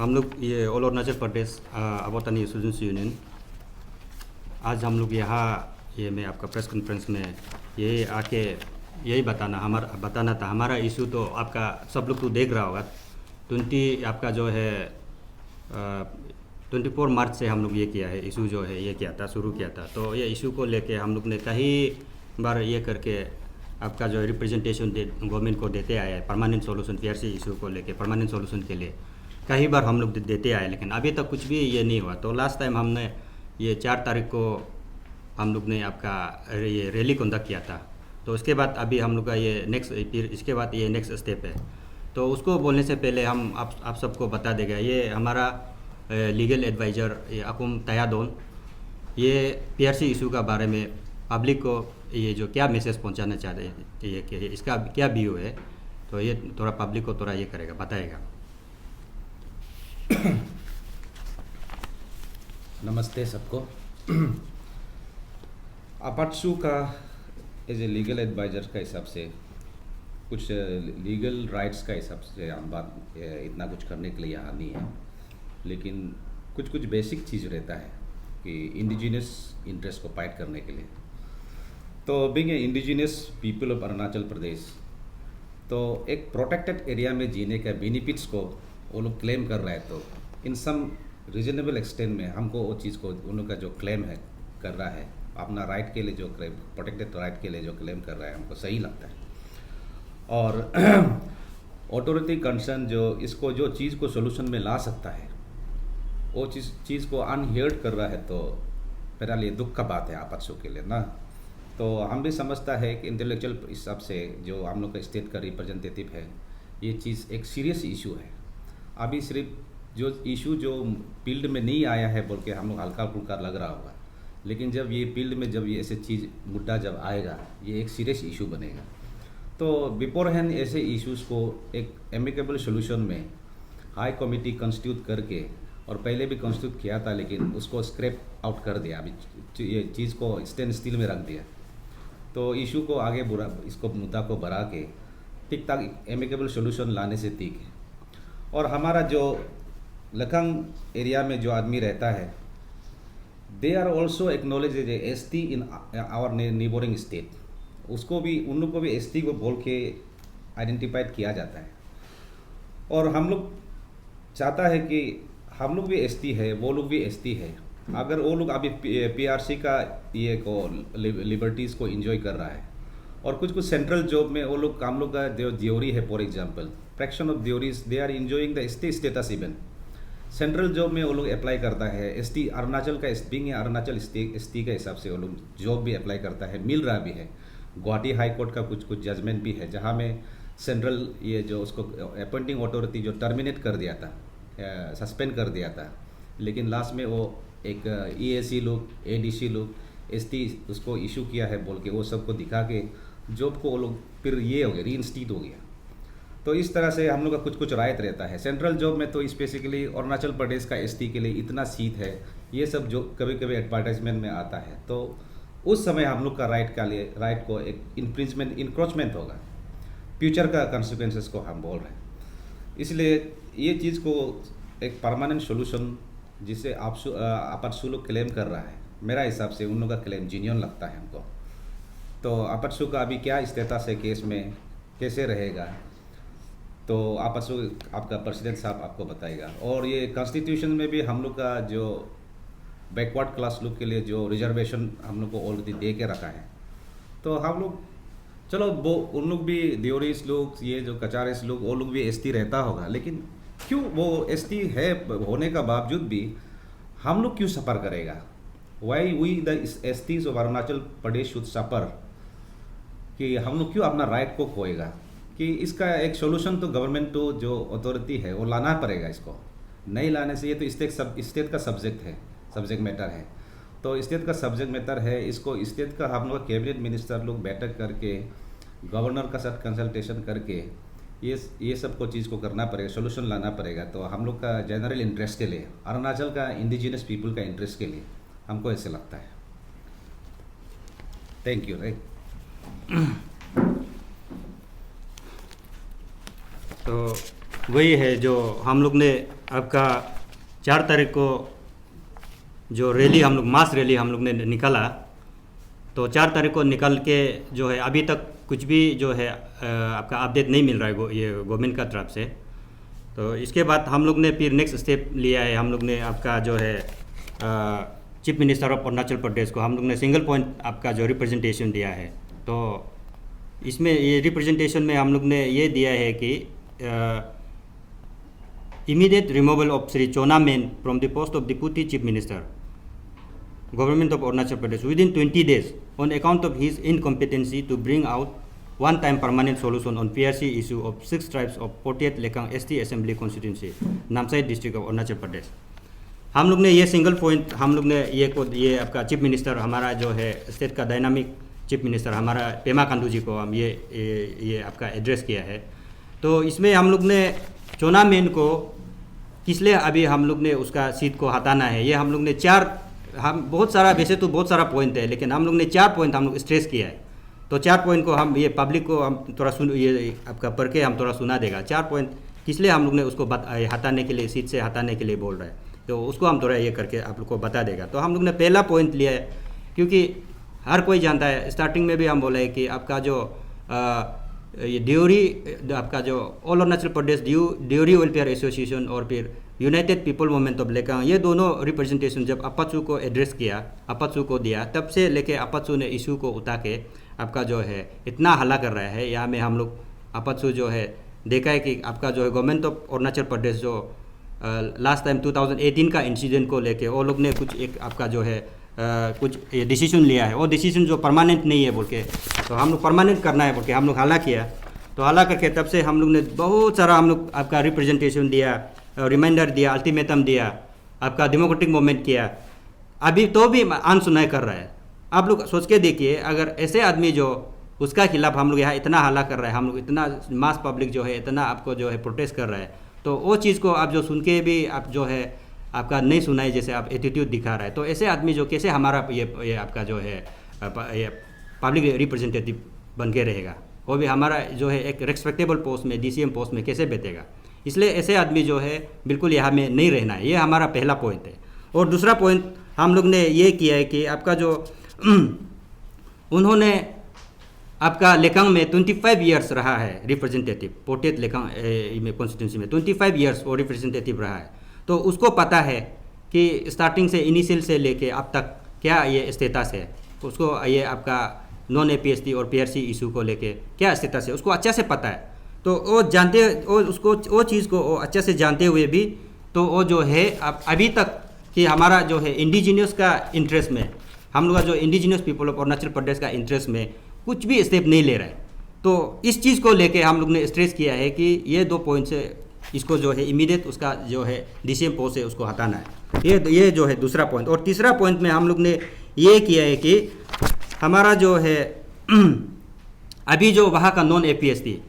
हम लोग ये all Arunachal Pradesh अबोतानी students union, आज हम लोग यहाँ ये मैं आपका प्रेस कॉन्फ्रेंस में ये आके यही बताना था। हमारा इशू तो आपका सब लोग तो देख रहा होगा। 20 आपका जो है 24 मार्च से हम लोग ये किया है, इशू जो है ये किया था, शुरू किया था। तो ये इशू को लेके हम लोग ने कई बार ये करके आपका जो रिप्रेजेंटेशन गवर्नमेंट को देते आए हैं, परमानेंट सॉल्यूशन पीआरसी इशू को लेके परमानेंट सॉल्यूशन के लिए कई बार हम लोग देते आए, लेकिन अभी तक कुछ भी ये नहीं हुआ। तो लास्ट टाइम हमने ये 4 तारीख को हम लोग ने आपका ये रैली कंडक्ट किया था। तो उसके बाद अभी हम लोग का ये इसके बाद ये नेक्स्ट स्टेप है। तो उसको बोलने से पहले हम आप सबको बता देगा, ये हमारा लीगल एडवाइज़र ये अकुम तयादोन ये पीआरसी इशू का बारे में पब्लिक को ये जो क्या मैसेज पहुंचाना चाहते हैं, ये कि इसका क्या व्यू है, तो ये थोड़ा पब्लिक को थोड़ा ये करेगा, बताएगा। नमस्ते सबको। अपात्सु का एज ए लीगल एडवाइज़र का हिसाब से कुछ लीगल राइट्स का हिसाब से हम बात इतना कुछ करने के लिए यहाँ नहीं है, लेकिन कुछ बेसिक चीज़ रहता है कि इंडिजिनस इंटरेस्ट को फाइट करने के लिए। तो being a indigenous people of Arunachal Pradesh, तो एक प्रोटेक्टेड एरिया में जीने का बेनिफिट्स को वो लोग क्लेम कर रहे हैं। तो इन सम रीजनेबल एक्सटेंट में हमको वो चीज़ को उन लोग का जो क्लेम है कर रहा है, अपना राइट के लिए जो क्लेम, प्रोटेक्टेड राइट के लिए जो क्लेम कर रहा है, हमको सही लगता है। और ऑथोरिटी कंसर्न जो इसको जो चीज़ को सोल्यूशन में ला सकता है, वो चीज़ को अनहियर्ड कर रहा है, तो मेरा लिए दुख का बात है आपत्सु के लिए ना। तो हम भी समझता है कि इंटेलेक्चुअल हिसाब से जो हम लोग का स्टेट का रिप्रेजेंटेटिव है, ये चीज़ एक सीरियस इशू है। अभी सिर्फ जो इशू जो फील्ड में नहीं आया है बोल के हम लोग हल्का फुल्का लग रहा होगा, लेकिन जब ये फील्ड में जब ये ऐसे चीज़ मुद्दा जब आएगा, ये एक सीरियस इशू बनेगा। तो बिफोर हैंड ऐसे इश्यूज़ को एक एमिकेबल सोल्यूशन में हाई कमेटी कंस्टिट्यूट करके, और पहले भी कंस्टिट्यूट किया था लेकिन उसको स्क्रैप आउट कर दिया, अभी ये चीज़ को स्टैंड स्टिल में रख दिया। तो इशू को आगे इसको मुद्दा को बढ़ा के ठीक ठाक एमिकेबल सोल्यूशन लाने से ठीक है। और हमारा जो लखंग एरिया में जो आदमी रहता है, they are also acknowledge S T in our neighbouring state. उसको भी उन लोग को भी एस टी को बोल के आइडेंटिफाइड किया जाता है। और हम लोग चाहता है कि हम लोग भी एस टी है, वो लोग भी एस टी है। अगर वो लोग अभी पीआरसी का ये को लिबर्टीज़ को एंजॉय कर रहा है, और कुछ सेंट्रल जॉब में वो लोग हम लोग का जो ड्योरी है, for example fraction of Deoris, they are enjoying the ST status. Even central job में वो लोग अप्लाई करता है, एसटी अरुणाचल का बीइंग अरुणाचल एसटी के हिसाब से वो लोग जॉब भी अप्लाई करता है, मिल रहा भी है। गुवाहाटी हाई कोर्ट का कुछ जजमेंट भी है, जहाँ में सेंट्रल ये जो उसको अपॉइंटिंग अथॉरिटी जो टर्मिनेट कर दिया था, सस्पेंड कर दिया था, लेकिन लास्ट में वो एक ईएसी लोग, एडीसी लोग, एसटी उसको इशू किया है बोल के वो सबको दिखा के जॉब को वो लोग फिर ये हो गया, रीइंस्टीट हो गया। तो इस तरह से हम लोग का कुछ रायत रहता है। सेंट्रल जॉब में तो स्पेसिकली अरुणाचल प्रदेश का एसटी के लिए इतना सीट है, ये सब जो कभी कभी एडवर्टाइजमेंट में आता है, तो उस समय हम लोग का राइट को एक इंक्रोचमेंट होगा, फ्यूचर का कॉन्सिक्वेंसेस को हम बोल रहे हैं। इसलिए ये चीज़ को एक परमानेंट सोल्यूशन जिसे आपत्सु लोग क्लेम कर रहा है, मेरा हिसाब से उन लोग का क्लेम जीनियन लगता है हमको। तो आपत्सु का अभी क्या स्टेटस है, केस में कैसे रहेगा, तो आपत्सु आपका प्रेसिडेंट साहब आपको बताएगा। और ये कॉन्स्टिट्यूशन में भी हम लोग का जो बैकवर्ड क्लास लोग के लिए जो रिजर्वेशन हम लोग को ऑलरेडी दे के रखा है, तो हम लोग चलो वो उन लोग भी ड्योरीज लोग, ये जो कचारेस लोग, वो लोग भी एसटी रहता होगा, लेकिन क्यों वो एसटी है होने का बावजूद भी हम लोग क्यों सफ़र करेगा? Why we the STs of Arunachal Pradesh should suffer, कि हम लोग क्यों अपना राइट को खोएगा? कि इसका एक सोल्यूशन तो गवर्नमेंट तो जो अथॉरिटी है वो लाना पड़ेगा। इसको नहीं लाने से ये तो स्टेट का सब्जेक्ट मैटर है। तो स्टेट का सब्जेक्ट मैटर है, इसको स्टेट का हम लोग कैबिनेट मिनिस्टर लोग बैठक करके गवर्नर का साथ कंसल्टेशन करके ये सब को चीज़ को करना पड़ेगा, सोल्यूशन लाना पड़ेगा। तो हम लोग का जनरल इंटरेस्ट के लिए, अरुणाचल का इंडिजिनस पीपल का इंटरेस्ट के लिए हमको ऐसे लगता है। Thank you. राइट। तो वही है जो हम लोग ने आपका 4 तारीख को जो रैली हम लोग मास रैली हम लोग ने निकाला, तो 4 तारीख को निकल के जो है अभी तक कुछ भी जो है आपका अपडेट नहीं मिल रहा है ये गवर्नमेंट का तरफ से। तो इसके बाद हम लोग ने फिर नेक्स्ट स्टेप लिया है। हम लोग ने आपका जो है चीफ मिनिस्टर ऑफ अरुणाचल प्रदेश को हम लोग ने सिंगल पॉइंट आपका जो रिप्रेजेंटेशन दिया है। तो इसमें ये रिप्रेजेंटेशन में हम लोग ने ये दिया है कि इमीडिएट रिमूवल ऑफ श्री चोना main from the post of deputy chief minister Government of Arunachal Pradesh within 20 days on account of his incompetency to bring out one-time permanent solution on PRC issue of 6 tribes of 48 Lekang ST Assembly Constituency, Namsai District of Arunachal Pradesh। हम लोग ने ये single point हम लोग ने ये आपका chief minister हमारा जो है स्टेट का डायनामिक चीफ मिनिस्टर हमारा पेमा खांडू जी को हम ये आपका एड्रेस किया है। तो इसमें हम लोग ने चोना मेन को किस लिए अभी हम लोग ने उसका सीट को हटाना है, ये हम लोग ने हम बहुत सारा वैसे तो बहुत सारा पॉइंट है, लेकिन हम लोग ने 4 पॉइंट हम लोग स्ट्रेस किया है। तो 4 पॉइंट को हम ये पब्लिक को हम थोड़ा ये आपका पढ़ के हम थोड़ा सुना देगा। 4 पॉइंट किस लिए हम लोग ने उसको हटाने के लिए सीट से हटाने के लिए बोल रहा है, तो उसको हम थोड़ा ये करके आप लोग को बता देगा। तो हम लोग ने पहला पॉइंट लिया है, क्योंकि हर कोई जानता है, स्टार्टिंग में भी हम बोले कि आपका जो ये ड्यूरी आपका जो all Arunachal Pradesh ड्यूरी welfare association और फिर United people movement of Lekang, ये दोनों रिप्रेजेंटेशन जब अपाचू को एड्रेस किया, अपाचू को दिया, तब से लेके अपाचू ने इशू को उठा के आपका जो है इतना हल्ला कर रहा है। यहाँ में हम लोग अपाचू जो है देखा है कि आपका जो है गवर्नमेंट ऑफ अरुणाचल प्रदेश जो लास्ट टाइम 2018 का इंसिडेंट को लेके वो लोग ने कुछ एक आपका जो है कुछ डिसीजन लिया है, वो डिसीजन जो परमानेंट नहीं है बोल के, तो हम लोग परमानेंट करना है बोल के हम लोग हल्ला किया। तो हल्ला करके तब से हम लोग ने बहुत सारा हम लोग आपका रिप्रेजेंटेशन दिया, रिमाइंडर दिया, अल्टीमेटम दिया, आपका डेमोक्रेटिक मूवमेंट किया, अभी तो भी अनसुनाई कर रहा है। आप लोग सोच के देखिए, अगर ऐसे आदमी जो उसका खिलाफ हम लोग यहाँ इतना हल्ला कर रहा है, हम लोग इतना मास पब्लिक जो है इतना आपको जो है प्रोटेस्ट कर रहा है, तो वो चीज़ को आप जो सुन के भी आप जो है आपका नहीं सुनाई जैसे आप एटीट्यूड दिखा रहा है, तो ऐसे आदमी जो कैसे हमारा ये आपका जो है ये पब्लिक रिप्रेजेंटेटिव बन के रहेगा, वो भी हमारा जो है एक रेस्पेक्टेबल पोस्ट में डीसीएम पोस्ट में कैसे बैठेगा। इसलिए ऐसे आदमी जो है बिल्कुल यहाँ में नहीं रहना है, ये हमारा पहला पॉइंट है। और दूसरा पॉइंट हम लोग ने ये किया है कि आपका जो उन्होंने आपका लेकांग में 25 ईयर्स रहा है रिप्रेजेंटेटिव, पोटेट लेकांग में कॉन्स्टिट्यूंसी में 25 ईयर्स वो रिप्रेजेंटेटिव रहा है, तो उसको पता है कि स्टार्टिंग से इनिशियल से लेके अब तक क्या ये स्टेटस है, उसको ये आपका नॉन एपीएसटी और पीआरसी इशू को लेके क्या स्टेटस है उसको अच्छा से पता है। तो वो जानते उसको वो चीज़ को वो अच्छे से जानते हुए भी तो वो जो है अभी तक कि हमारा जो है इंडिजिनियस का इंटरेस्ट में, हम लोग का जो इंडिजिनियस पीपल ऑफ अरुणाचल प्रदेश का इंटरेस्ट में कुछ भी स्टेप नहीं ले रहा है। तो इस चीज़ को लेके हम लोग ने स्ट्रेस किया है कि ये 2 पॉइंट से इसको जो है इमीडिएट उसका जो है डीसीएम पोस्ट से उसको हटाना है, ये जो है दूसरा पॉइंट। और तीसरा पॉइंट में हम लोग ने ये किया है कि हमारा जो है अभी जो वहाँ का नॉन एपीएसटी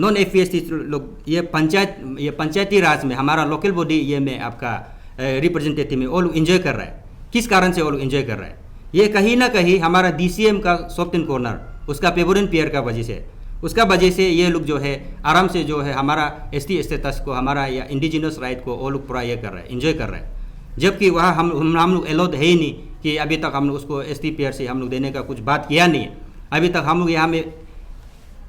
लोग ये पंचायती राज में हमारा लोकल बॉडी ये में आपका रिप्रेजेंटेटिव में वो लोग इन्जॉय कर रहा है। किस कारण से वो लोग इन्जॉय कर रहा है, ये कहीं ना कहीं हमारा डीसीएम का सॉफ्ट एंड कॉर्नर उसका फेवरेट पेयर का वजह से, उसका वजह से ये लोग जो है आराम से जो है हमारा एसटी स्टेटस को, हमारा या इंडिजिनस राइट को वो लोग पूरा ये कर रहा है, इन्जॉय कर रहा है। जबकि वहाँ हम लोग एलाउड है ही नहीं कि अभी तक हम लोग उसको एसटी पेयर से हम लोग देने का कुछ बात किया नहीं है। अभी तक हम लोग यहाँ में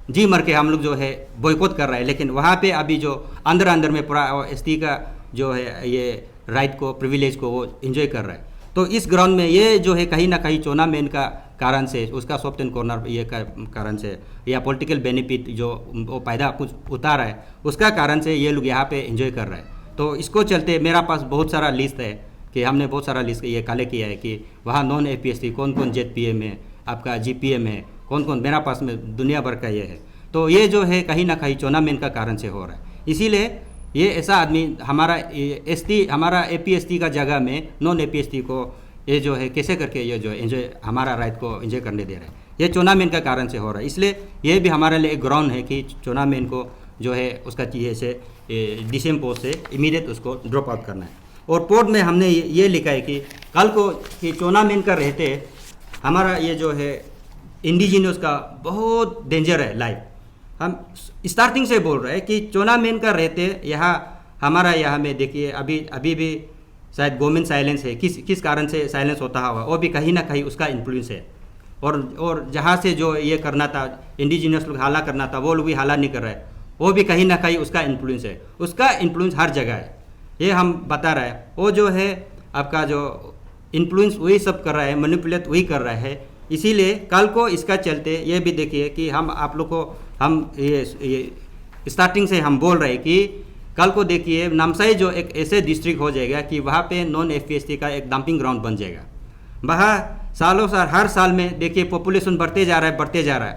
जी मर के हम लोग जो है बॉयकॉट कर रहा है, लेकिन वहाँ पे अभी जो अंदर में पूरा एसटी का जो है ये राइट को, प्रिविलेज को वो इन्जॉय कर रहा है। तो इस ग्राउंड में ये जो है कहीं ना कहीं चोना मेन का कारण से, उसका सॉफ्ट एंड कॉर्नर ये का कारण से या पॉलिटिकल बेनिफिट जो वो पैदा कुछ उतार है उसका कारण से ये लोग यहाँ पे एंजॉय कर रहे हैं। तो इसको चलते मेरा पास बहुत सारा लिस्ट है कि हमने बहुत सारा लिस्ट ये काले किया है कि वहाँ नॉन एपीएसटी कौन कौन जेडपीएम है, आपका जीपीएम है, कौन कौन, मेरा पास में दुनिया भर का ये है। तो ये जो है कहीं ना कहीं चोना मेन का कारण से हो रहा है। इसीलिए ये ऐसा आदमी हमारा एसटी, हमारा एपीएसटी का जगह में नॉन एपीएसटी को ये जो है कैसे करके ये जो एंजॉय हमारा राइट को एंजॉय करने दे रहा है, ये चोना मेन का कारण से हो रहा है। इसलिए ये भी हमारे लिए एक ग्राउंड है कि चोना मेन को जो है उसका चीज़ से डीसीएम पोस्ट से इमीडिएट उसको ड्रॉप आउट करना है। और पोर्ट में हमने ये लिखा है कि कल को कि चोना मेन का रहते हमारा ये जो है इंडिजिनियस का बहुत डेंजर है लाइफ। हम स्टार्टिंग से बोल रहे हैं कि चोना मेन का रहते यहाँ हमारा यहाँ में देखिए अभी भी शायद गवर्नमेंट साइलेंस है, किस कारण से साइलेंस होता होगा, वो भी कहीं ना कहीं उसका इन्फ्लुएंस है। और जहाँ से जो ये करना था, इंडिजिनियस लोग हाला करना था, वो लोग भी हाला नहीं कर रहे, वो भी कहीं ना कहीं उसका इन्फ्लुएंस है। उसका इन्फ्लुएंस हर जगह है, ये हम बता रहे हैं। वो जो है आपका जो इन्फ्लुएंस वही सब कर रहा है, मैनिपुलेट वही कर रहा है। इसीलिए कल को इसका चलते ये भी देखिए कि हम आप लोग को हम ये स्टार्टिंग से हम बोल रहे हैं कि कल को देखिए नामसाई जो एक ऐसे डिस्ट्रिक्ट हो जाएगा कि वहाँ पे नॉन एफपीएसटी का एक डंपिंग ग्राउंड बन जाएगा। वहाँ सालों साल हर साल में देखिए पॉपुलेशन बढ़ते जा रहा है,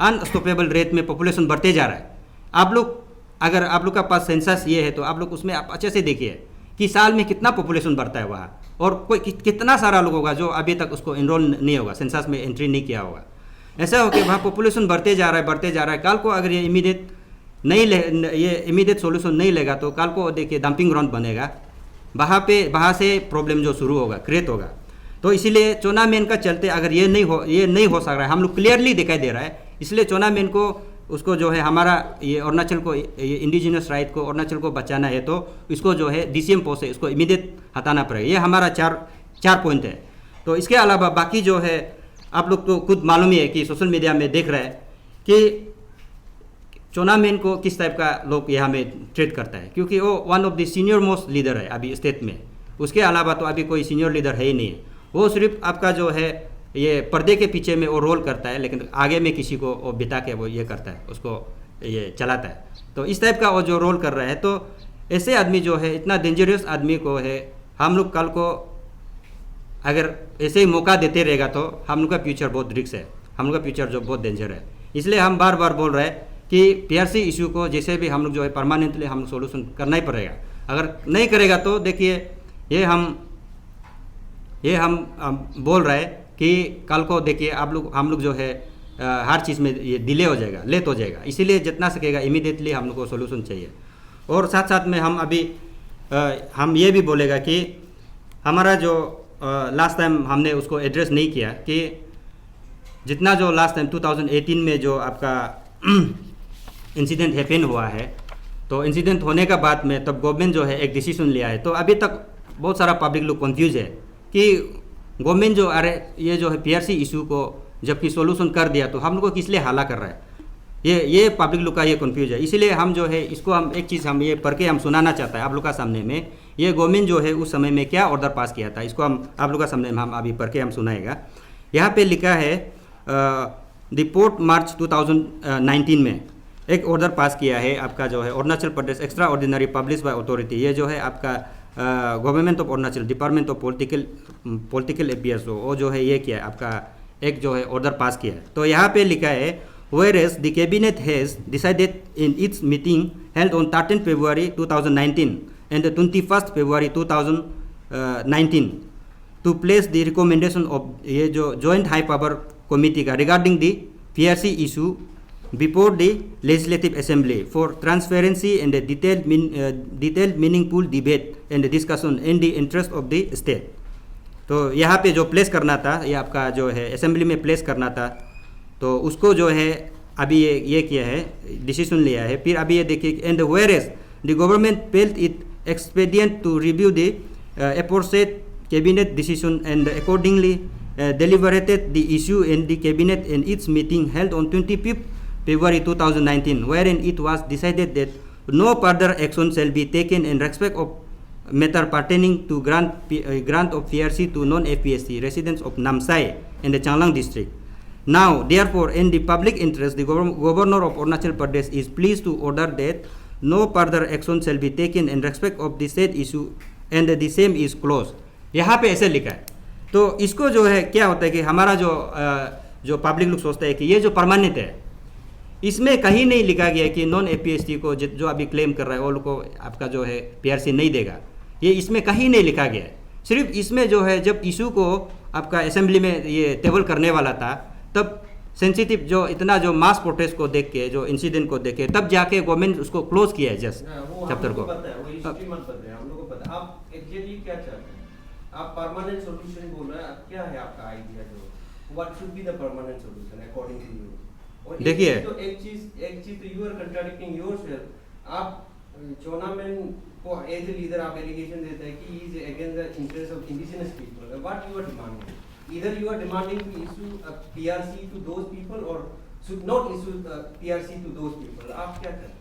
अनस्टॉपेबल रेट में पॉपुलेशन बढ़ते जा रहा है। आप लोग अगर आप लोग का पास सेंसस ये है तो आप लोग उसमें आप अच्छे से देखिए कि साल में कितना पॉपुलेशन बढ़ता है वहाँ, और कोई कितना सारा लोग होगा जो अभी तक उसको एनरोल नहीं होगा, सेंसस में एंट्री नहीं किया होगा। ऐसा हो कि वहाँ पॉपुलेशन बढ़ते जा रहा है। कल को अगर ये इमीडिएट सोल्यूशन नहीं लेगा तो कल को देखिए डंपिंग ग्राउंड बनेगा, वहाँ से प्रॉब्लम जो शुरू होगा, क्रिएट होगा। तो इसीलिए चोना मेन का चलते अगर ये नहीं हो सक रहा है, हम लोग क्लियरली दिखाई दे रहा है, इसलिए चोना मेन को उसको जो है हमारा ये अरुणाचल को, ये इंडिजिनस राइट को, अरुणाचल को बचाना है तो इसको जो है DCM पोस्ट है इसको इमीडिएट हटाना पड़ेगा। ये हमारा चार पॉइंट है। तो इसके अलावा बाकी जो है आप लोग तो खुद मालूम ही है कि सोशल मीडिया में देख रहे हैं कि चोना मेन को किस टाइप का लोग यहाँ में ट्रीट करता है, क्योंकि वो one of the senior most leader है अभी स्टेट में। उसके अलावा तो अभी कोई सीनियर लीडर है ही नहीं है। वो सिर्फ आपका जो है ये पर्दे के पीछे में वो रोल करता है, लेकिन आगे में किसी को वो बिता के वो ये करता है, उसको ये चलाता है। तो इस टाइप का वो जो रोल कर रहा है, तो ऐसे आदमी जो है, इतना डेंजरस आदमी को है, हम लोग कल को अगर ऐसे ही मौका देते रहेगा तो हम लोग का फ्यूचर बहुत रिस्क है, हम लोग का फ्यूचर जो बहुत डेंजर है। इसलिए हम बार बार बोल रहे हैं कि PRC इशू को जैसे भी हम लोग जो है परमानेंटली हम लोग सोल्यूशन करना ही पड़ेगा। अगर नहीं करेगा तो देखिए ये हम बोल रहे हैं कि कल को देखिए हम लोग जो है हर चीज़ में ये डिले हो जाएगा, लेट हो जाएगा। इसीलिए जितना सकेगा इमीडिएटली हम लोग को सोल्यूशन चाहिए। और साथ साथ में हम अभी हम ये भी बोलेगा कि हमारा जो लास्ट टाइम हमने उसको एड्रेस नहीं किया कि जितना जो लास्ट टाइम 2018 में जो आपका इंसिडेंट हैपन हुआ है, तो इंसिडेंट होने का बाद में तब गवर्नमेंट जो है एक डिसीजन लिया है। तो अभी तक बहुत सारा पब्लिक लोग कंफ्यूज है कि गवर्नमेंट जो ये जो है PRC इशू को जबकि सोल्यूशन कर दिया तो हम लोग को किस लिए हाला कर रहा है, ये पब्लिक लोग का ये कंफ्यूज है। इसीलिए हम जो है इसको हम एक चीज़ हम ये पढ़ के हम सुनाना चाहता है आप लोग का सामने में। ये गवर्नमेंट जो है उस समय में क्या ऑर्डर पास किया था, इसको हम आप लोग का सामने में हम अभी पढ़ के हम सुनाएगा। यहाँ पे लिखा है रिपोर्ट मार्च 2019 में एक ऑर्डर पास किया है आपका जो है Arunachal Pradesh extra ordinary publish by authority. ये जो है आपका government of Arunachal department of political affairs वो जो है ये किया है आपका एक जो है ऑर्डर पास किया है। तो यहाँ पे लिखा है whereas the cabinet has decided in its meeting held on 13 February 2019 and the 21st February 2019 to place the recommendation of ये जो joint high power committee का regarding the PRC issue before the legislative assembly for transparency and a detailed meaningful debate and discussion in the interest of the state। तो यहाँ पे जो place करना था, ये आपका जो है असेंबली में प्लेस करना था, तो उसको जो है अभी ये किया है, डिसीजन लिया है। फिर अभी ये देखिए and whereas the government felt it expedient to review the aforesaid cabinet decision and accordingly deliberated the issue in the cabinet in its meeting held on 25th February 2019, wherein it was decided that no further action shall be taken in respect of matter pertaining to grant of PRC to non-FPSC residents of Namsai and the Changlang district. Now, therefore, in the public interest, the Governor of Arunachal Pradesh is pleased to order that no further action shall be taken in respect of the said issue and the same is closed. यहाँ पे ऐसे लिखा है। तो इसको जो है क्या होता है कि हमारा जो पब्लिक लोग सोचता है कि ये जो परमानेंट है, इसमें कहीं नहीं लिखा गया कि नॉन एपीएसटी को जो अभी क्लेम कर रहा है वो लोग को आपका जो है PRC नहीं देगा, ये इसमें कहीं नहीं लिखा गया है। सिर्फ इसमें जो है जब इशू को आपका असेंबली में ये टेबल करने वाला था, तब सेंसिटिव जो इतना जो मास प्रोटेस्ट को देख के, जो इंसिडेंट को देख के, तब जाके गवर्नमेंट उसको क्लोज किया है जस्ट चैप्टर को। आप परमानेंट सॉल्यूशन बोल रहे हैं, क्या है आपका आइडिया? जो what should be the permanent solution according to you? और देखिए एक चीज तो यू आर कंट्राडिक्टिंग योरसेल्फ। आप चोनामेन को एज ए लीडर आप एलिगेशन देते हैं कि he is against the interest of indigenous people. What you are demanding? Either you are demanding to issue a PRC to those people और should not issue PRC to those people. आप क्या करते हैं?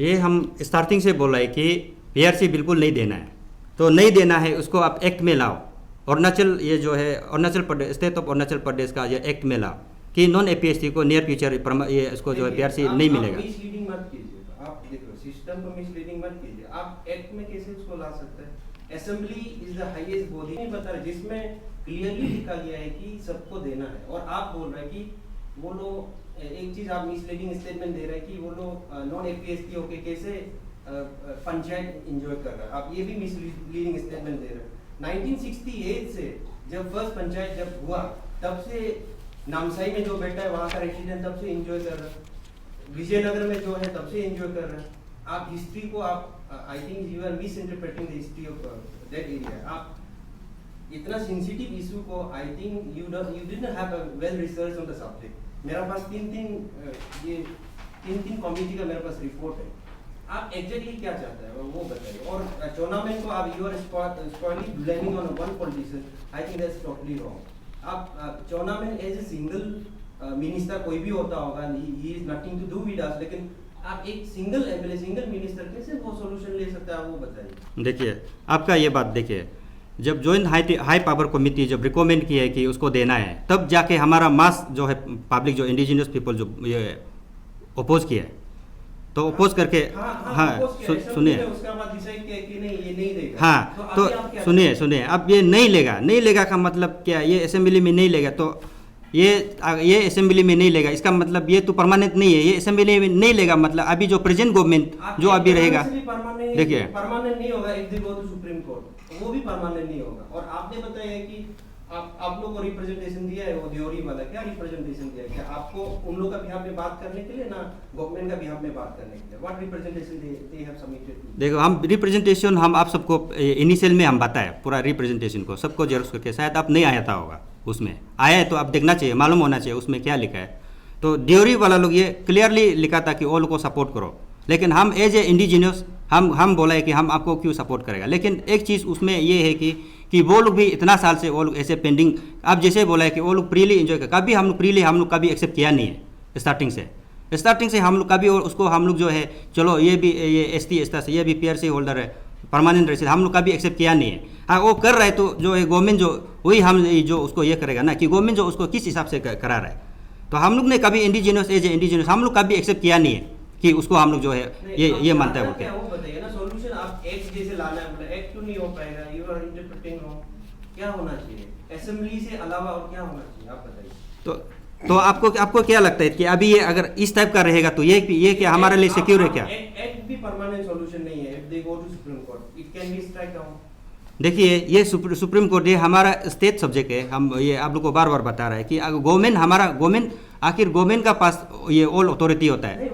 ये हम स्टार्टिंग से बोल रहे हैं कि पीआरसी बिल्कुल नहीं देना है, तो नहीं देना है उसको आप एक्ट में लाओ। अरुणाचल ये जो है अरुणाचल प्रदेश, स्टेट ऑफ अरुणाचल प्रदेश का ये एक्ट में लाओ कि नॉन एपीएससी को नियर फ्यूचर ये इसको जो है पीआरसी नहीं मिलेगा। मिसलीडिंग मत कीजिए, आप देखो सिस्टम को मिसलीडिंग मत कीजिए। आप एक्ट में कैसे उसको ला सकते हैं? Assembly is the highest body नहीं बता रहे जिसमें क्लियरली लिखा गया है कि सबको देना है, और आप बोल रहे हैं कि वो लोग एक चीज आप मिसलीडिंग स्टेटमेंट दे रहे हैं कि वो लोग नॉन एपीएससी होके कैसे पंचायत एंजॉय कर रहा है। आप ये भी मिसलीडिंग स्टेटमेंट दे रहे हैं। 1968 से जब फर्स्ट पंचायत जब हुआ तब से नामसाई में जो बैठा है वहाँ का रेसिडेंट तब से एंजॉय कर रहा है, विजयनगर में जो है तब से एंजॉय कर रहा है। आप हिस्ट्री को आप I think you are misinterpreting the history of that area. आप इतना सेंसिटिव इशू को I think you didn't have a well research on the subject. मेरे पास तीन कमेटी का मेरे पास रिपोर्ट है। आप एग्जैक्टली क्या चाहते हैं वो बताइए। और टूर्नामेंट को आप you are spoiling blaming on one politician, I think that's totally wrong. आप tournament as a single minister कोई भी होता होगा, he is nothing to do with us, लेकिन आप एक सिंगल एमएलए सिंगल मिनिस्टर कैसे वो सॉल्यूशन ले सकते हैं वो बताइए। देखिए आपका ये बात देखिए, जब जॉइंट हाई पावर कमेटी जब रिकमेंड की है कि उसको देना है, तब जाके हमारा मास जो है पब्लिक जो इंडिजिनस पीपल जो ये अपोज किया है, तो अपोज करके हाँ सुनिए हाँ तो सुनिए अब ये नहीं लेगा का मतलब क्या? ये असेंबली में नहीं लेगा तो ये असेंबली में नहीं लेगा इसका मतलब ये तो परमानेंट नहीं है। ये असेंबली में नहीं लेगा मतलब अभी जो प्रेजेंट गवर्नमेंट जो अभी रहेगा, देखिए परमानेंट नहीं होगा। If they go to Supreme Court वो भी परमानेंट नहीं होगा। और आपने बताया कि आप लोग को रिप्रेजेंटेशन दिया है वो ड्योरी वाला, क्या रिप्रेजेंटेशन दिया है? क्या आपको उन लोग का बिहाफ में बात करने के लिए ना गवर्नमेंट का बिहाफ में बात करने के लिए? What representation they have submitted? देखो हम रिप्रेजेंटेशन हम आप सबको इनिशियल में हम बताए पूरा रिप्रेजेंटेशन को सबको जेरोक्स करके, शायद आप नहीं आया था होगा, उसमें आया है तो आप देखना चाहिए, मालूम होना चाहिए उसमें क्या लिखा है। तो ड्योरी वाला लोग ये क्लियरली लिखा था कि वो लोग को सपोर्ट करो, लेकिन हम एज ए इंडिजिनियस हम बोला है कि हम आपको क्यों सपोर्ट करेगा। लेकिन एक चीज़ उसमें ये है कि वो लोग भी इतना साल से वो लोग ऐसे पेंडिंग, आप जैसे बोला है कि वो लोग प्रीली एंजॉय कर, कभी हम लोग कभी एक्सेप्ट किया नहीं है। स्टार्टिंग से हम लोग कभी उसको हम लोग जो है चलो ये भी ये एसटी से ये भी पीआरसी होल्डर है परमानेंट रेसिडेंट, हम लोग कभी एक्सेप्ट किया नहीं है। हाँ वो कर रहा है तो जो है गवर्नमेंट जो वही हम जो उसको ये करेगा ना कि गवर्नमेंट जो उसको किस हिसाब से करा रहा है। तो हम लोग ने कभी इंडिजिनियस एज ए इंडिजिनियस हम लोग कभी एक्सेप्ट किया नहीं है कि उसको हम लोग जो है ये मानता है। क्या वो बताइए ना सॉल्यूशन। आप एक्ट जैसे लाना है मतलब एक्ट क्यों नहीं हो पाएगा? You are interpreting wrong. क्या होना चाहिए असेंबली से अलावा और क्या होना चाहिए आप बताइए। तो आपको क्या लगता है कि अभी ये अगर इस टाइप का रहेगा तो ये क्या हमारे लिए सिक्योर है क्या? एक्ट भी परमानेंट सॉल्यूशन नहीं है। If they go to Supreme Court it can be strike down. देखिए ये सुप्रीम कोर्ट ये हमारा स्टेट सब्जेक्ट है। हम ये आप लोग को बार बार बता रहा है कि गवर्नमेंट आखिर गवर्नमेंट का पास ये ऑल अथॉरिटी होता है,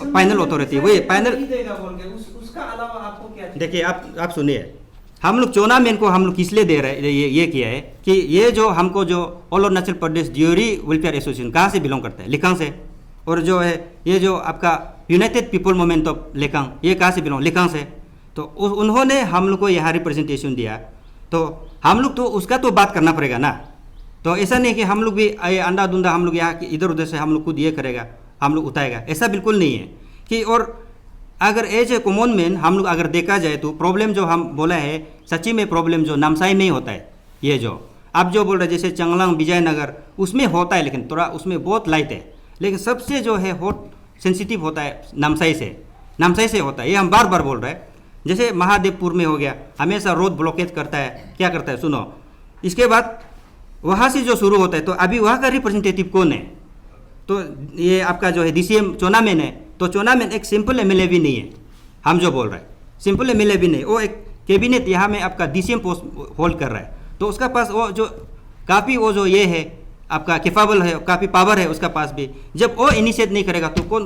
फाइनल अथॉरिटी वही फाइनल। उसका अलावा आपको क्या? देखिए आप सुनिए, हम लोग टूर्नामेंट को हम लोग किस लिए दे रहे हैं? ये किया है कि ये जो हमको जो all Arunachal Pradesh ड्यूरी welfare association कहाँ से बिलोंग करता है? लिकांग से। और जो है ये जो आपका यूनाइटेड पीपल मूवमेंट ऑफ लिकांग ये कहाँ से बिलोंग? लिकांग से। तो उन्होंने हम लोग को यहाँ रिप्रेजेंटेशन दिया, तो हम लोग तो उसका तो बात करना पड़ेगा ना। तो ऐसा नहीं कि हम लोग भी अंधा धुंधा हम लोग यहाँ इधर उधर से हम लोग खुद ये करेगा हम लोग उठाएगा, ऐसा बिल्कुल नहीं है कि। और अगर एज ए कॉमन मैन हम लोग अगर देखा जाए तो प्रॉब्लम जो हम बोला है सच्ची में प्रॉब्लम जो नामसाई में ही होता है। ये जो आप जो बोल रहे हैं जैसे चंगलांग विजयनगर उसमें होता है, लेकिन थोड़ा उसमें बहुत लाइट है, लेकिन सबसे जो है हॉट सेंसिटिव होता है नामसाई से होता है। ये हम बार बार बोल रहे हैं। जैसे महादेवपुर में हो गया, हमेशा रोड ब्लॉकेज करता है, क्या करता है सुनो। इसके बाद वहाँ से जो शुरू होता है, तो अभी वहाँ का रिप्रेजेंटेटिव कौन है? तो ये आपका जो है DCM चोनामेन है। तो चोनामेन एक सिंपल एमएलए भी नहीं है, हम जो बोल रहे हैं सिंपल एमएलए भी नहीं, वो एक कैबिनेट यहाँ में आपका DCM पोस्ट होल्ड कर रहा है। तो उसका पास वो जो काफ़ी वो जो ये है आपका कैपेबल है, काफ़ी पावर है उसका पास भी, जब वो इनिशिएट नहीं करेगा तो कौन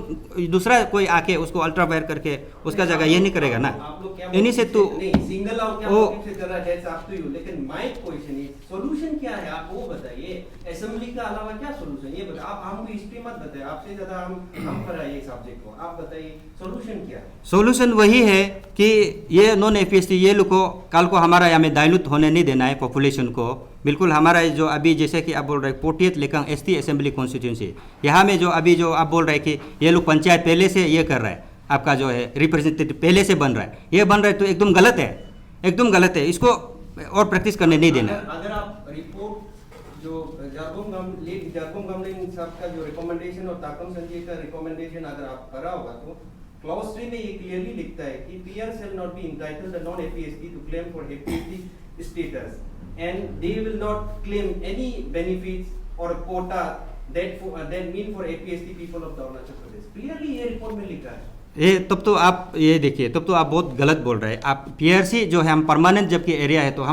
दूसरा कोई आके उसको अल्ट्रा वायर करके उसका जगह ये नहीं करेगा ना। आप लोग क्या इनिशिएट तो नहीं सिंगल आउट क्या वो मोटिव से कर रहा है, दैट्स अप टू यू, लेकिन माय क्वेश्चन इज सॉल्यूशन क्या है, आप वो बताइए। असेंबली का अलावा क्या सॉल्यूशन, ये बताइए। आप हमको हिस्ट्री मत बताइए, आपसे ज्यादा हम पढ़ाइए सब्जेक्ट को, आप बताइए सॉल्यूशन क्या है। सॉल्यूशन वही है कि ये नॉन एपीएसटी ये लोग को कल को हमारा यहाँ में डाइल्यूट होने नहीं देना है पॉपुलेशन को। बिल्कुल हमारा जो अभी जैसे कि आप बोल रहे हैं 48 लेकिन एसटी असेंबली कॉन्स्टिट्यूंसी, यहाँ में जो अभी जो आप बोल रहे हैं कि ये लोग पंचायत पहले से ये कर रहा है, आपका जो है रिप्रेजेंटेटिव पहले से बन रहा है, ये बन रहा है तो एकदम गलत है, एकदम गलत है, इसको और प्रैक्टिस करने नहीं देना। अगर आप रिपोर्ट जो जारकुम गमलिन साहब का जो रिकमेंडेशन और ताकम संजय का रिकमेंडेशन अगर आप पढ़ा होगा तो क्लॉज 3 में ये क्लियरली लिखता है कि PR shall not be entitled the non APST to claim for APST status and they will not claim any benefits or quota that mean for APST people of the Arunachal Pradesh। Clearly ये report में लिखा है। ये तब तो आप ये देखिए, तब तो आप बहुत गलत बोल रहे हैं। आप पीआरसी जो है हम परमानेंट जबकि एरिया है तो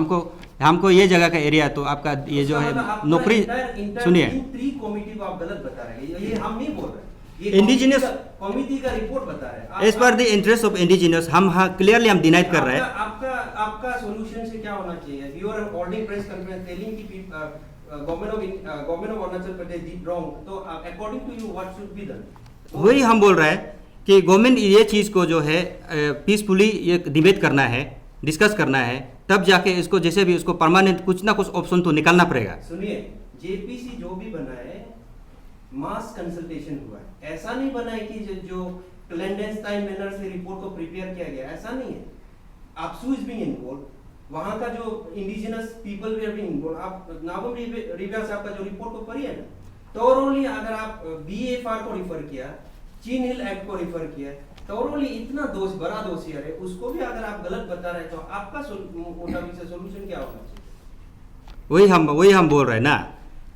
हमको ये जगह का एरिया है तो आपका ये जो है नौकरी सुनिए, 3 कमिटी को आप गलत बता रहे हैं, ये हम नहीं बोल रहे, ये इंडिजिनियस कमिटी का रिपोर्ट बता रहा है। As per the interest of indigenous हम क्लियरली हम डिनाइट कर रहे हैं। आपका सॉल्यूशन से क्या होना चाहिए? You are holding press conference telling कि government of Arunachal Pradesh did wrong, तो according to you what should be done? वही हम बोल रहे हैं कि गवर्नमेंट ये चीज़ को जो है पीसफुली ये डिबेट करना है, डिस्कस करना है, तब जाके इसको जैसे भी उसको परमानेंट कुछ ना कुछ ऑप्शन तो निकालना पड़ेगा। सुनिए, जेपीसी जो भी बना है मास कंसल्टेशन हुआ है, ऐसा नहीं बना है कि जो क्लैंडस्टाइन मैनर से रिपोर्ट को प्रिपेयर किया गया, ऐसा नहीं है। आपसू इज बीइंग इन्वॉल्व, वहां का जो indigenous people we are being involve. आप नागम रिव्या साहब का जो रिपोर्ट को पढ़िए ना, थोरोली अगर आप बीएफआर को रिफर किया, चीन हिल एक्ट को रिफर किया, थोरोली इतना बड़ा दोषियर है, उसको भी अगर आप गलत बता रहे हैं तो आपका सोल्यूशन क्या होना चाहिए? वही हम बोल रहे हैं ना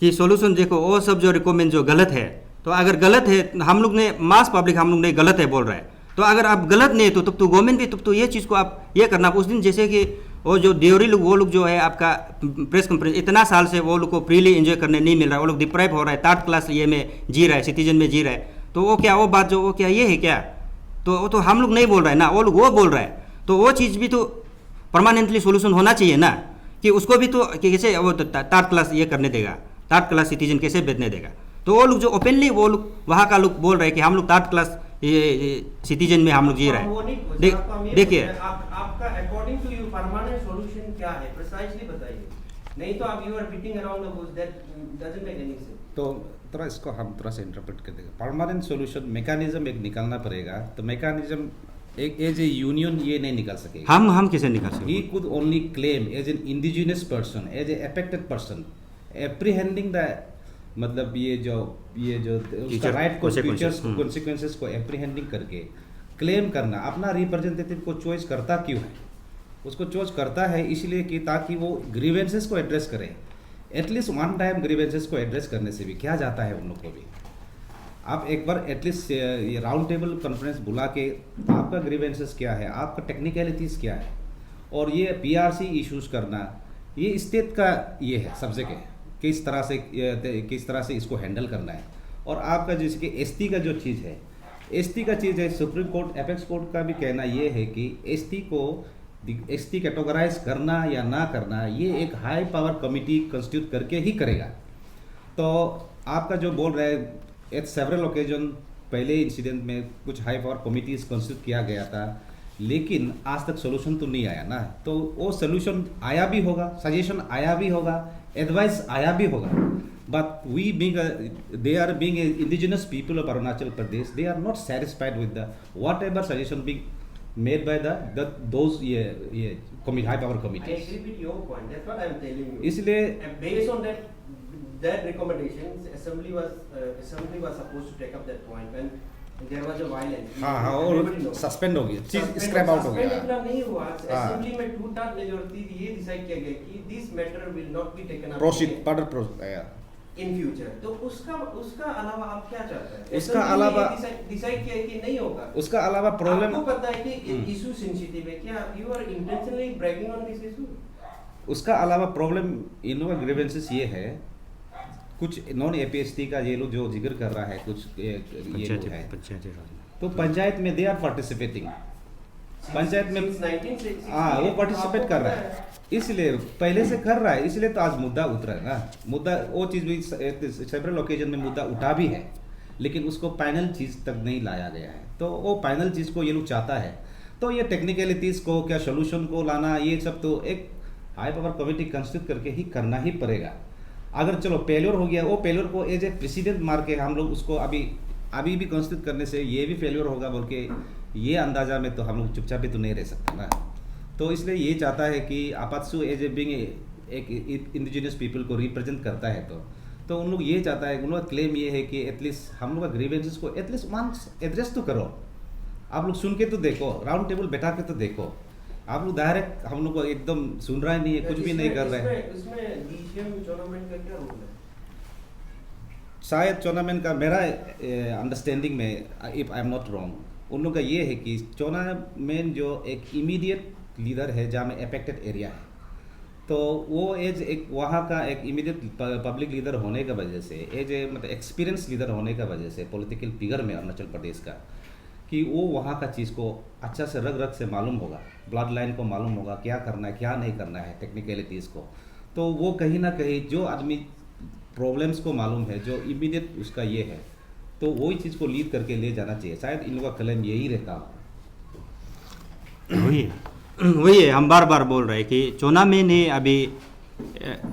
कि सॉल्यूशन देखो वो सब जो रिकमेंड जो गलत है, तो अगर गलत है हम लोग ने मास पब्लिक हम लोग ने गलत है बोल रहे हैं, तो अगर आप गलत नहीं तो तब तो गवर्नमेंट भी तब तो ये चीज़ को आप ये करना। उस दिन जैसे कि वो जो देवरी लोग वो लोग जो है आपका प्रेस कॉन्फ्रेंस इतना साल से वो लोग को फ्रीली एंजॉय करने नहीं मिल रहा है, वो लोग डिप्राइव हो रहा है, 3rd क्लास ये में जी रहा है, सिटीजन में जी रहा है, तो वो क्या वो बात जो वो क्या ये है क्या? तो वो तो हम लोग नहीं बोल रहे हैं ना, वो लोग वो बोल रहा है, तो वो चीज़ भी तो परमानेंटली सोल्यूशन होना चाहिए ना कि उसको भी तो कि कैसे वो 3rd क्लास ये करने देगा, 3rd क्लास सिटीजन कैसे बेचने देगा? तो वो लोग जो ओपनली वो लोग वहाँ का लोग बोल रहे हैं कि हम लोग 3rd क्लास ये सिटीजन में हम लोग जी रहे हैं। देखिए आपका according to you permanent solution क्या है, प्रिसाइजली बताइए, नहीं तो आप you are beating around the bush, that doesn't make any sense. तो थोड़ा इसको हम थोड़ा सा इंटरप्रेट कर देंगे। परमानेंट सॉल्यूशन मैकेनिज्म एक निकालना पड़ेगा, तो मैकेनिज्म एक एज ए यूनियन ये नहीं निकाल सकेगा। हम कैसे निकाल सकते? He could only claim as an indigenous person, as a affected person, apprehending the मतलब ये जो उसका राइट को फ्यूचर्स कॉन्सिक्वेंसेस को एप्रीहेंडिंग करके क्लेम करना। अपना रिप्रेजेंटेटिव को चॉइस करता क्यों है? उसको चॉइस करता है इसलिए कि ताकि वो ग्रीवेंसेस को एड्रेस करे। एटलीस्ट वन टाइम ग्रीवेंसेस को एड्रेस करने से भी क्या जाता है उन लोग को भी। आप एक बार एटलीस्ट ये राउंड टेबल कॉन्फ्रेंस बुला के आपका ग्रीवेंसेस क्या है, आपका टेक्निकलिटीज़ क्या है, और ये पीआरसी इश्यूज करना ये स्टेट का ये है सब्जेक्ट है, किस तरह से इसको हैंडल करना है। और आपका जैसे कि एसटी का जो चीज़ है, एसटी का चीज़ है, सुप्रीम कोर्ट एपेक्स कोर्ट का भी कहना ये है कि एसटी कैटेगराइज करना या ना करना ये एक हाई पावर कमिटी कंस्टिट्यूट करके ही करेगा। तो आपका जो बोल रहे हैं एट सेवरल ओकेजन पहले इंसिडेंट में कुछ हाई पावर कमिटीज कंस्टिट्यूट किया गया था, लेकिन आज तक सोल्यूशन तो नहीं आया ना। तो वो सोल्यूशन आया भी होगा, सजेशन आया भी होगा, एडवाइस आया भी होगा, but we being they are being indigenous people of Arunachal Pradesh, they are not satisfied with the whatever suggestion being made by those high power committees. I agree with your point. That's what I am telling you. इसलिए based on that recommendation, assembly was supposed to take up that point when there was a violence. हाँ और suspend हो गया, चीज scrap out हो गया। इतना नहीं हुआ, असेंबली में 2/3 मेजॉरिटी ये डिसाइड किया गया कि this matter will not be taken up proceed in future. तो उसका अलावा आप क्या चाहते हैं? उसका अलावा डिसाइड किया कि नहीं होगा। उसका अलावा प्रॉब्लम आपको पता है कि इशू सेंसिटिव है, क्या you are intentionally breaking on this issue? उसका अलावा प्रॉब्लम इन लोगों का ग्रीवेंसेस ये है कुछ नॉन एपीएसटी का ये लोग जो जिक्र कर रहा है कुछ ये लोग है, पंचायती राज तो पंचायत में दे आर पार्टिसिपेटिंग, पंचायत में Since 1960 हाँ वो पार्टिसिपेट कर रहा है, इसलिए पहले से कर रहा है, इसलिए तो आज मुद्दा उतरा है ना। मुद्दा वो चीज़ भी सेवरल ओकेजन में मुद्दा उठा भी है, लेकिन उसको फाइनल चीज़ तक नहीं लाया गया है। तो वो फाइनल चीज़ को ये लोग चाहता है, तो ये टेक्निकलिटीज़ को क्या सोल्यूशन को लाना, ये सब तो एक हाई पावर कमेटी कंस्टिट्यूट करके ही करना ही पड़ेगा। अगर चलो फेल्योर हो गया, वो फेल्योर को एज ए प्रेसिडेंट मार के हम लोग उसको अभी भी कंस्टिट्यूट करने से ये भी फेल्योर होगा बोल के ये अंदाजा में तो हम लोग चुपचाप भी तो नहीं रह सकते ना। तो इसलिए ये चाहता है कि आपातसु एज ए बिंग एक इंडिजिनियस पीपल को रिप्रेजेंट करता है, तो उन लोग ये चाहता है, उन लोग का क्लेम ये है कि एटलीस्ट हम लोग का ग्रीवेंसेस को एटलीस्ट वंस एड्रेस तो करो। आप लोग सुन के तो देखो, राउंड टेबल बैठा के तो देखो। आप लोग डायरेक्ट हम लोग को एकदम सुन रहा ही नहीं है, कुछ भी नहीं कर रहे हैं। इसमें डीसीएम टूर्नामेंट का क्या रोल है? शायद टूर्नामेंट का मेरा अंडरस्टैंडिंग में, if I am not wrong, उन लोग का ये है कि टूर्नामेंट जो एक इमीडिएट लीडर है जहाँ में अफेक्टेड एरिया है, तो वो एज एक वहाँ का एक इमीडिएट पब्लिक लीडर होने का वजह से, एज ए मतलब एक्सपीरियंस लीडर होने का वजह से पॉलिटिकल फिगर में अरुणाचल प्रदेश का, कि वो वहाँ का चीज़ को अच्छा से रग रग से मालूम होगा, ब्लड लाइन को मालूम होगा क्या करना है क्या नहीं करना है, टेक्निकलिटीज़ को। तो वो कहीं ना कहीं जो आदमी प्रॉब्लम्स को मालूम है, जो इमीडिएट उसका ये है, तो वही चीज़ को लीड करके ले जाना चाहिए। शायद इन लोगों का क्लेम यही रहता हो। वही है हम बार बार बोल रहे हैं कि चुनाव में ने अभी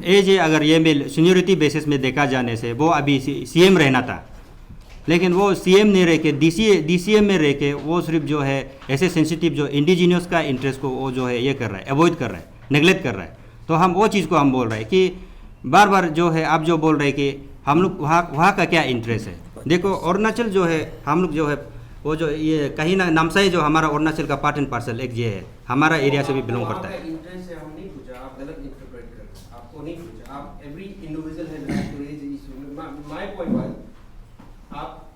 एज अगर ये में सीनियरिटी बेसिस में देखा जाने से वो अभी सीएम रहना था, लेकिन वो सीएम नहीं रह के डीसीएम में रह के वो सिर्फ जो है ऐसे सेंसिटिव जो इंडिजिनियस का इंटरेस्ट को वो जो है ये कर रहा है, अवॉइड कर रहा है, नेगलेक्ट कर रहा है। तो हम वो चीज़ को हम बोल रहे हैं कि बार बार जो है आप जो बोल रहे हैं कि हम लोग वहाँ का क्या इंटरेस्ट है। देखो अरुणाचल जो है, हम लोग जो है वो जो ये कहीं ना नामसाई जो हमारा अरुणाचल का पार्ट एंड पार्सल एक ये है, हमारा एरिया से भी बिलोंग करता है। इंटरेस्ट है हम नहीं पूछा, आप गलत इंटरप्रेट कर रहे हैं, आपको नहीं पूछा, आप every individual has right to raise issue. My point was आप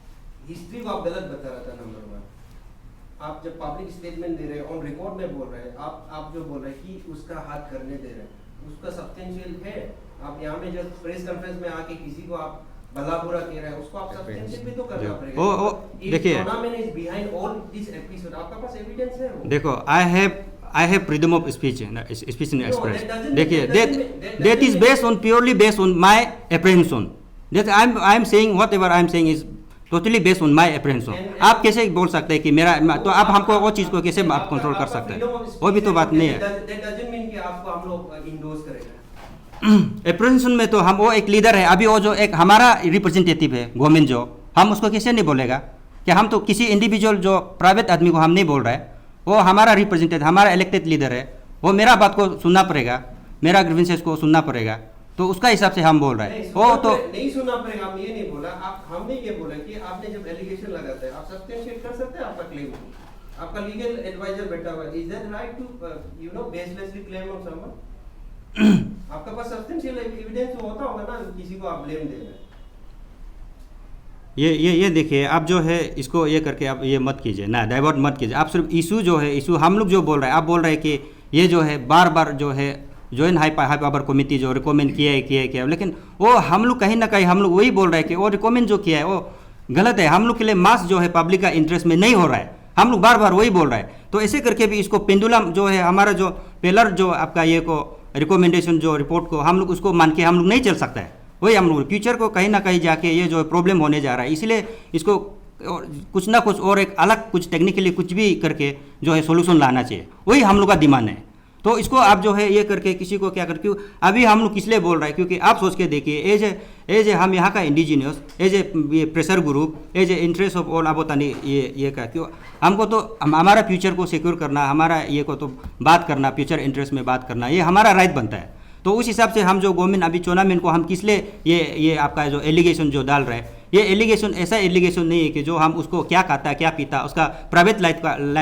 हिस्ट्री को आप गलत बता रहा था। नंबर 1, आप जब पब्लिक स्टेटमेंट दे रहे हैं, ऑन रिकॉर्ड में बोल रहे हैं, आप जो बोल रहे हैं कि उसका हाथ करने दे रहे हैं, उसका सब्सटेंशियल है। आप यहाँ में जब प्रेस कॉन्फ्रेंस में आके किसी को आप भला बुरा कह रहे हैं, उसको आप सब्सटेंशियल भी तो करना पड़ेगा। ओ देखिए, tournament is behind all this episode, आपका पास एविडेंस है वो। देखो I have freedom of speech Inn Express. देखिए that is based on purely based on my apprehension, that I am saying whatever I am saying is totally based on my apprehension। आप कैसे बोल सकते हैं कि मेरा, तो आप हमको वो चीज़ को कैसे आप कंट्रोल कर सकते हैं, वो भी तो बात नहीं है। That doesn't mean कि आपको हम लोग इंडोर्स करेंगे। एप्रेंशन में तो हम वो एक लीडर है, अभी वो जो एक हमारा रिप्रेजेंटेटिव है गवर्नमेंट जो, हम उसको कैसे नहीं बोलेगा कि हम तो किसी इंडिविजुअल जो प्राइवेट आदमी को हम नहीं बोल रहे हैं, वो हमारा रिप्रेजेंटेटिव, हमारा इलेक्टेड लीडर है, वो मेरा बात को सुनना पड़ेगा, मेरा ग्रीवेंसेस को सुनना पड़ेगा, तो उसका हिसाब से हम बोल रहे हैं। वो तो नहीं सुनना पड़ेगा, हम ये नहीं बोला, हमने ये बोला कि आपने जब एलिगेशन लगाते हैं आप सब्सटेंशिएट कर सकते हैं आपका क्लेम, आपका लीगल एडवाइजर बैठा हुआ है, is that right to baselessly claim on someone? आपका पास सब्सटेंशियल एविडेंस होता होगा ना, किसी को आप ब्लेम दे रहे हैं। ये देखिए, आप जो है इसको ये करके आप ये मत कीजिए ना, डाइवर्ट मत कीजिए। आप सिर्फ इशू जो है, इशू हम लोग जो बोल रहे हैं, आप बोल रहे हैं कि ये जो है बार बार जो है जॉइंट हाई पावर कमेटी जो रिकमेंड किया है, लेकिन वो हम लोग कहीं ना कहीं हम लोग वही बोल रहे हैं कि वो रिकमेंड जो किया है वो गलत है। हम लोग के लिए मास जो है पब्लिक का इंटरेस्ट में नहीं हो रहा है, हम लोग बार बार वही बोल रहे हैं। तो ऐसे करके भी इसको पेंडुलम जो है हमारा जो पिलर जो आपका ये को रिकमेंडेशन जो रिपोर्ट को हम लोग उसको मान के हम लोग नहीं चल सकता है। वही हम लोग फ्यूचर को कहीं ना कहीं जाके ये जो प्रॉब्लम होने जा रहा है, इसलिए इसको कुछ ना कुछ और एक अलग कुछ टेक्निकली कुछ भी करके जो है सोल्यूशन लाना चाहिए, वही हम लोग का डिमांड है। तो इसको आप जो है ये करके किसी को क्या कर, क्यों अभी हम लोग किस लिए बोल रहे हैं, क्योंकि आप सोच के देखिए एज ए हम यहाँ का indigenous, as a pressure group, as a interest of all Abotani ये का, क्यों हमको तो हमारा फ्यूचर को सिक्योर करना, हमारा ये को तो बात करना, फ्यूचर इंटरेस्ट में बात करना, ये हमारा राइट बनता है। तो उस हिसाब से हम जो गवर्नमेंट अभी टूर्नामेंट को हम किस लिए ये आपका जो एलिगेशन जो डाल रहे हैं, ये एलिगेशन ऐसा एलिगेशन नहीं है कि जो हम उसको क्या खाता क्या पीता उसका प्राइवेट लाइफ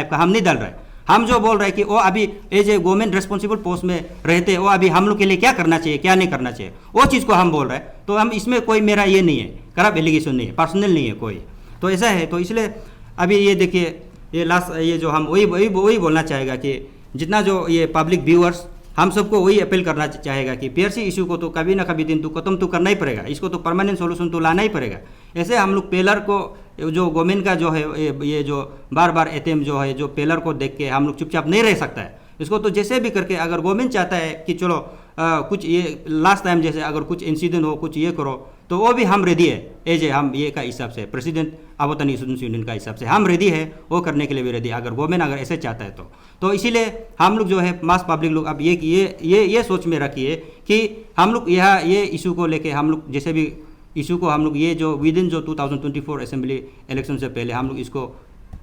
का हम नहीं डाल रहे हैं। हम जो बोल रहे हैं कि वो अभी as a government responsible post में रहते हैं, वो अभी हम लोग के लिए क्या करना चाहिए क्या नहीं करना चाहिए, वो चीज़ को हम बोल रहे हैं। तो हम इसमें कोई मेरा ये नहीं है, खराब एलिगेशन नहीं है, पर्सनल नहीं है कोई, तो ऐसा है। तो इसलिए अभी ये देखिए, ये लास्ट ये जो हम वही बोलना चाहेगा कि जितना जो ये पब्लिक व्यूअर्स हम सबको वही अपील करना चाहेगा कि पीआरसी इशू को तो कभी ना कभी दिन तो ख़त्म तो करना ही पड़ेगा, इसको तो परमानेंट सोल्यूशन तो लाना ही पड़ेगा। ऐसे हम लोग पेलर को जो गवर्नमेंट का जो है ये जो बार बार एटीएम जो है जो पेलर को देख के हम लोग चुपचाप नहीं रह सकता है। इसको तो जैसे भी करके अगर गवर्नमेंट चाहता है कि चलो कुछ ये लास्ट टाइम जैसे अगर कुछ इंसिडेंट हो कुछ ये करो तो वो भी हम रेडी है एज ए हम ये का हिसाब से प्रेसिडेंट अबोतानी स्टूडेंट्स यूनियन का हिसाब से हम रेडी है वो करने के लिए भी रेडी अगर गवर्नमेंट अगर ऐसे चाहता है तो इसीलिए हम लोग जो है मास पब्लिक लोग अब ये सोच में रखिए कि हम लोग यहाँ ये इशू को लेके हम लोग जैसे भी इशू को हम लोग ये जो विद इन जो 2024 असेंबली इलेक्शन से पहले हम लोग इसको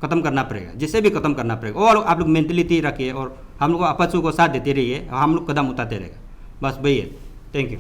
ख़त्म करना पड़ेगा, जिससे भी ख़त्म करना पड़ेगा। और आप लोग मेंटलिटी रखिए और हम लोग आपसों को साथ देते रहिए, हम लोग कदम उठाते रहेगा, बस वही है। Thank you.